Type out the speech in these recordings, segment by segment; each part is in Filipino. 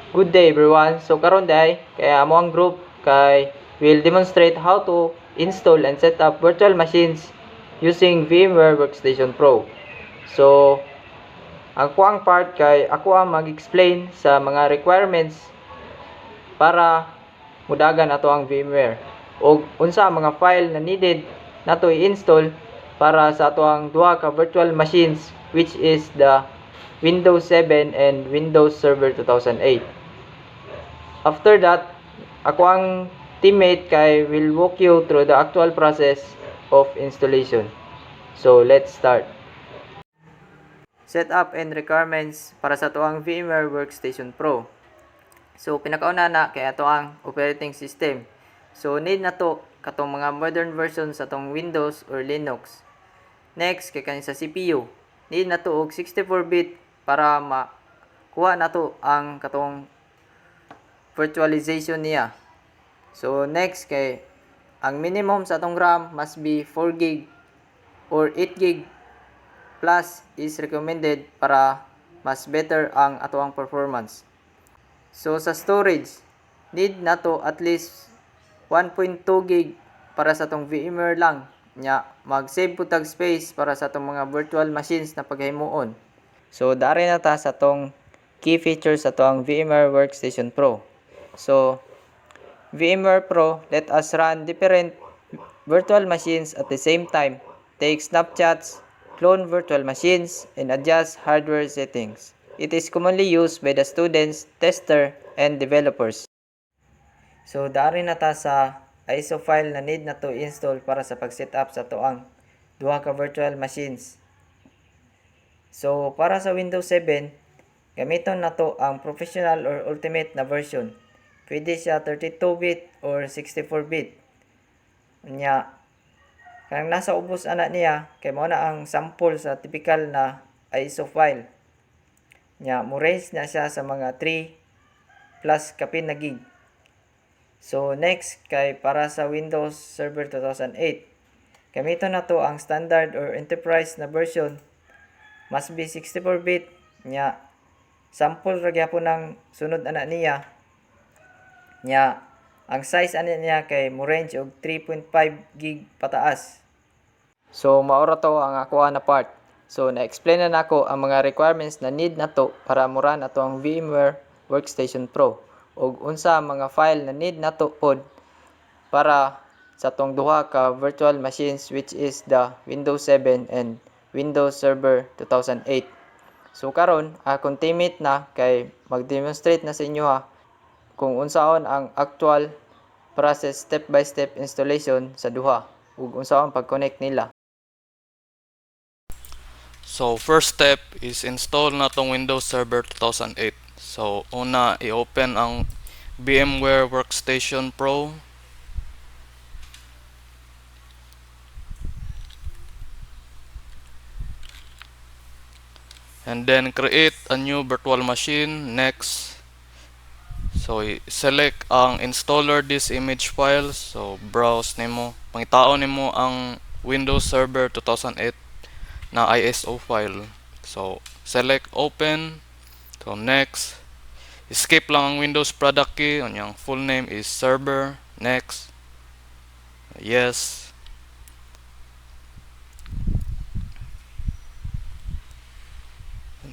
Good day everyone. So karon day kay amo ang group kay will demonstrate how to install and set up virtual machines using VMware Workstation Pro. So ang kuang part kay ako ang mag-explain sa mga requirements para mudagan ato ang VMware ug unsa ang mga file na needed nato i-install para sa ato ang duha ka virtual machines, which is the Windows 7 and Windows Server 2008. After that, ako ang teammate kay will walk you through the actual process of installation. So let's start. Setup and requirements para sa ato ang VMware Workstation Pro. So pinakauna na kay ato ang operating system. So need na to katong mga modern version sa atong Windows or Linux. Next kay kani sa CPU. Need na to og 64-bit para makuha na to ang katong virtualization niya. So next kay ang minimum sa atong RAM must be 4 GB or 8 GB plus is recommended para mas better ang atoang performance. So sa storage, need na to at least 1.2 GB para sa atong VMware lang. Nya mag-save po tag space para sa atong mga virtual machines na paghimuon. So dari na ta sa atong key features sa atong VMware Workstation Pro. So VMware Pro let us run different virtual machines at the same time, take snapshots, clone virtual machines, and adjust hardware settings. It is commonly used by the students, tester, and developers. So dari na ta sa ISO file na need na to install para sa pag-setup sa toang duha ka virtual machines. So para sa Windows 7, gamiton na to ang professional or ultimate na version. Pwede siya 32-bit or 64-bit. Nya kang nasa ubos ana niya kay mao na ang sample sa typical na ISO file. Nya mo range na siya sa mga 3 plus kapin na gig. So next kay para sa Windows Server 2008, gamiton na to ang standard or enterprise na version. Must be 64-bit. Nya sample ra gyapon ng sunod ana niya. Nya ang size ani niya kay mo range og 3.5 gig pataas. So maora to ang ako na part. So na-explain na nako ang mga requirements na need nato para muran ato ang VMware Workstation Pro ug unsa ang mga file na need nato pod para sa tong duha ka virtual machines, which is the Windows 7 and Windows Server 2008. So karon akong teammate na kay mag-demonstrate na sa inyo ha kung unsaon ang actual process step by step installation sa duha ug unsaon pag-connect nila. So first step is install na tong Windows Server 2008. So una i-open ang VMware Workstation Pro. And then create a new virtual machine. Next, so select ang installer this image file. So browse nimo, pangitaon nimo ang Windows Server 2008 na ISO file. So select open. So next, skip lang ang Windows product key. Ang full name is server. Next, yes.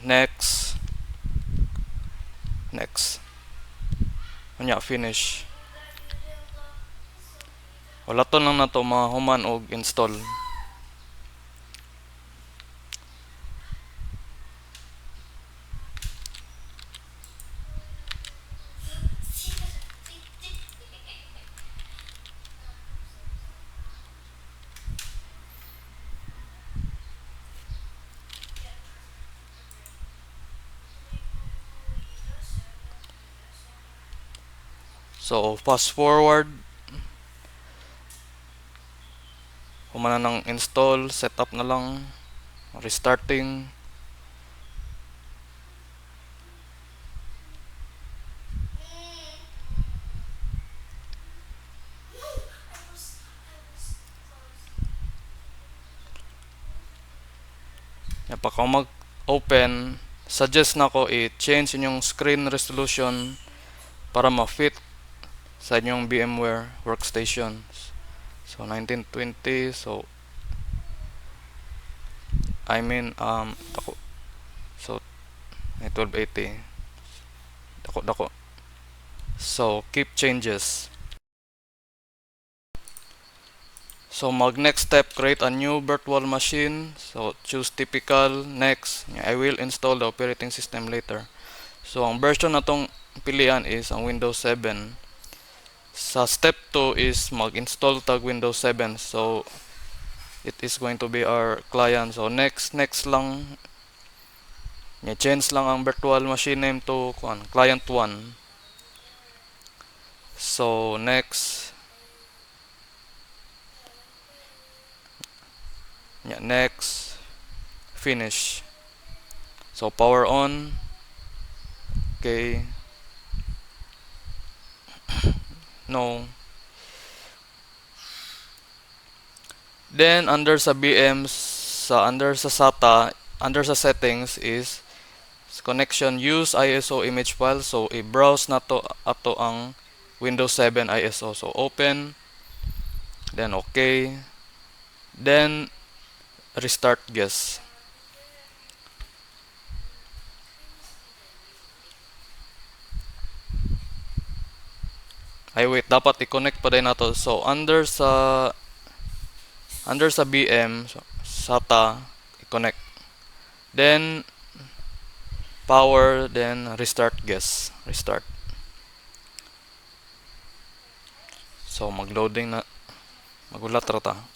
Next, finish. Wala to lang na to mahuman og install. So fast forward, humana ng install, setup na lang, restarting. Pagka mag-open, suggest na ko i-change inyong screen resolution para ma-fit sa inyong VMware workstation. So 1920, so dako. So 1280. Dako. So keep changes. So next step, create a new virtual machine. So choose typical, next. I will install the operating system later. So ang version na tong pilian is ang Windows 7. Sa step 2 is mag-install tag Windows 7. So it is going to be our client. So next lang. Change lang ang virtual machine name to client 1. So next. Next. Finish. So power on. Okay. No. Then under sa BMs, under sa SATA, under sa settings is connection, use ISO image file. So i-browse na to ato ang Windows 7 ISO. So open, then okay, then restart guess. Ay wait, dapat i-connect pa din nato. So under sa BM, so, SATA, i-connect. Then power, then restart guess. Restart. So mag-loading na. Magulat ra ta.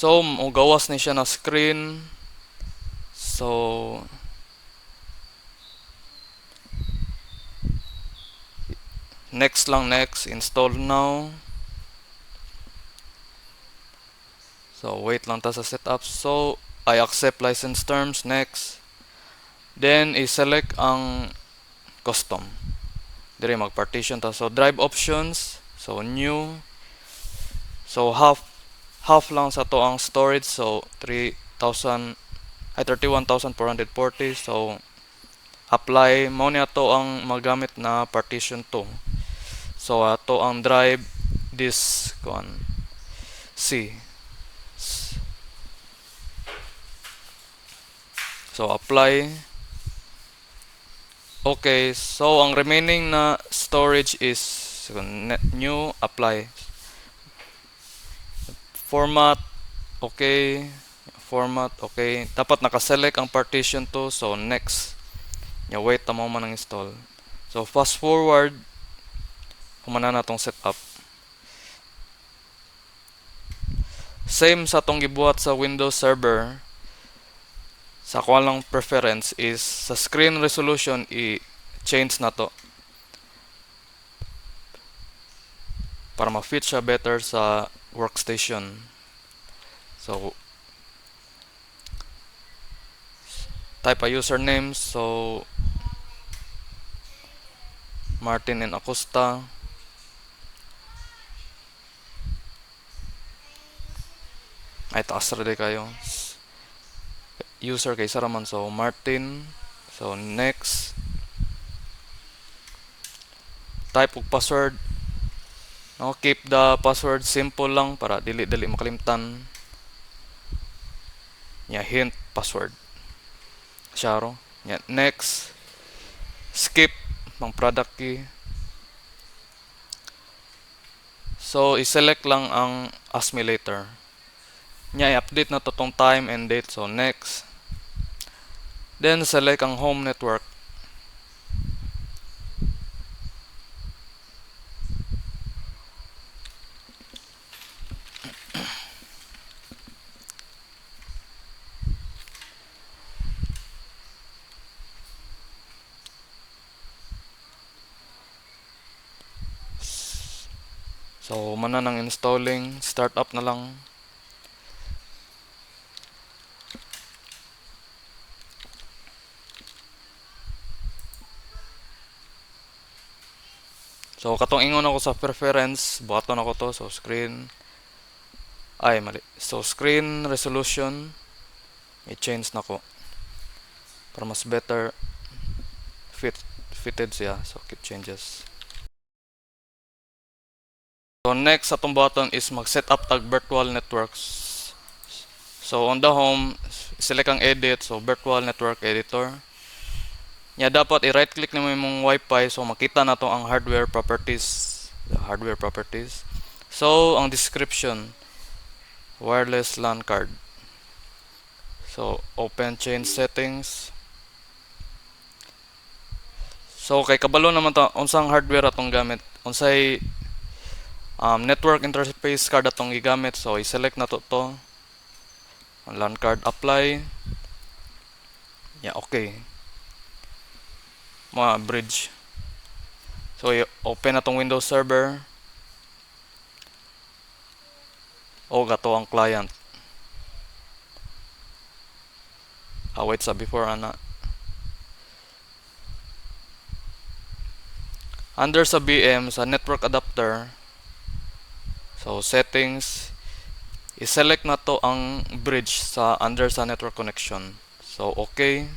So, gawas ni siya na screen. So, next, install now. So, wait lang ta sa setup. So, I accept license terms, next. Then, i-select ang custom. Dire mag-partition ta. So, drive options. So, new. So, half lang sa to ang storage. So, 31,440. So, apply. Mao ni ato ang magamit na partition to. So, ato ang drive this C. So, apply. Okay, so ang remaining na storage is new, apply. Format, okay. Format, okay. Dapat nakaselect ang partition to. So, next. Wait, tamo man ang install. So, fast forward. Humana na tong setup. Same sa tong gibuhat sa Windows Server. Sa kuha lang preference is sa screen resolution i-change na to. Para ma-fit siya better sa workstation. So, type a username. So, Martin and Acosta. Ay, taas rin kayo. User kay Saraman. So, Martin. So, next. Type og password. No, keep the password simple lang para dili makalimtan. Hint password. Syaro. Next. Skip ang product key. So, i-select lang ang assimilator. I-update na to tong time and date. So, next. Then, select ang home network. So, mana nang installing. Start up na lang. So katong ingon ako sa preference, buhaton ako to. So mali. So screen resolution i-change na ko para mas better fitted siya. So keep changes. So next atong button is mag-set up tag virtual networks. So on the home, select ang edit, so virtual network editor. Nya dapat i-right click nimo imong Wi-Fi so makita nato ang hardware properties, the hardware properties. So ang description, wireless LAN card. So open change settings. So kay kabalo naman ta unsang hardware atong gamit, unsay network interface card atong gigamit. So i-select na to ang LAN card, apply. Yeah, okay. Mga bridge. So open na tong Windows Server. O gato ang client. Wait sa before ana. Under sa BM sa network adapter. So settings, i-select na to ang bridge sa under sa network connection. So okay.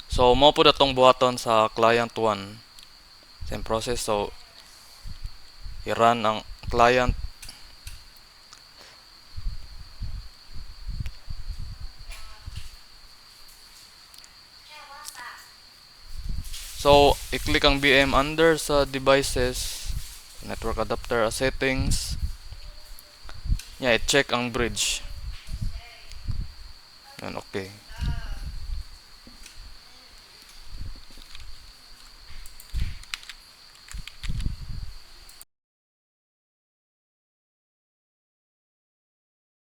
So mo po datong buhaton sa client 1. Same process. So i-run ang client. So i-click ang BM under sa devices, network adapter settings. Yeah, i-check ang bridge. Yan, okay.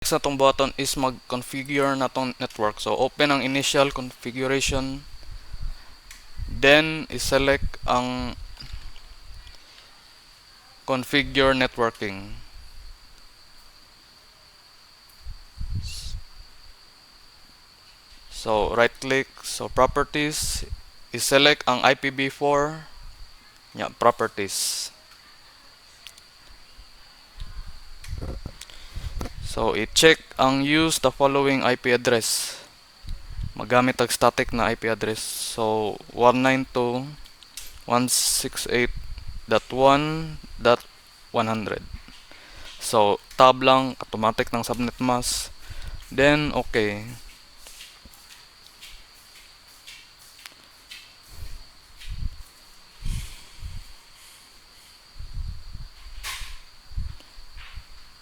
Next na tong button is mag-configure na tong network. So open ang initial configuration. Then i-select ang configure networking. So right click, so properties, i-select ang IPv4. Yeah, properties. So i-check ang use the following IP address. Magamit ang static na IP address. So 192.168.1.100. So tab lang, automatic ng subnet mask. Then okay.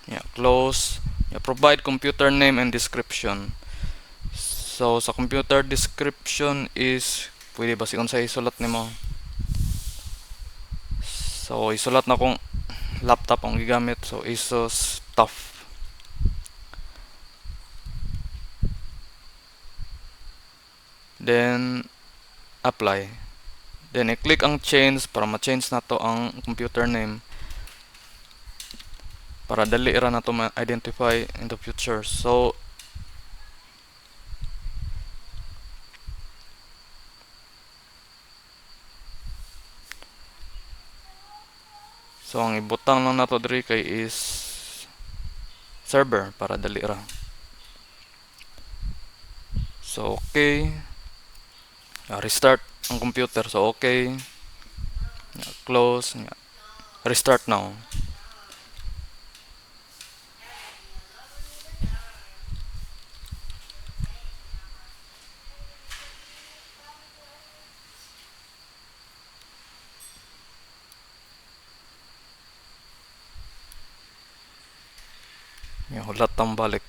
Yeah, close. Yeah, provide computer name and description. So sa computer description is pwede ba si unsay isulat nimo? So isulat na kung laptop ang gigamit. So Asus TUF. Then apply. Then i-click ang change para ma-change na to ang computer name. Para dali ra na to ma-identify in the future. So ang ibutang lang nato diri kay is server para dali ra. So okay. Restart ang computer. So okay. Close. Restart now. Hulat ang balik.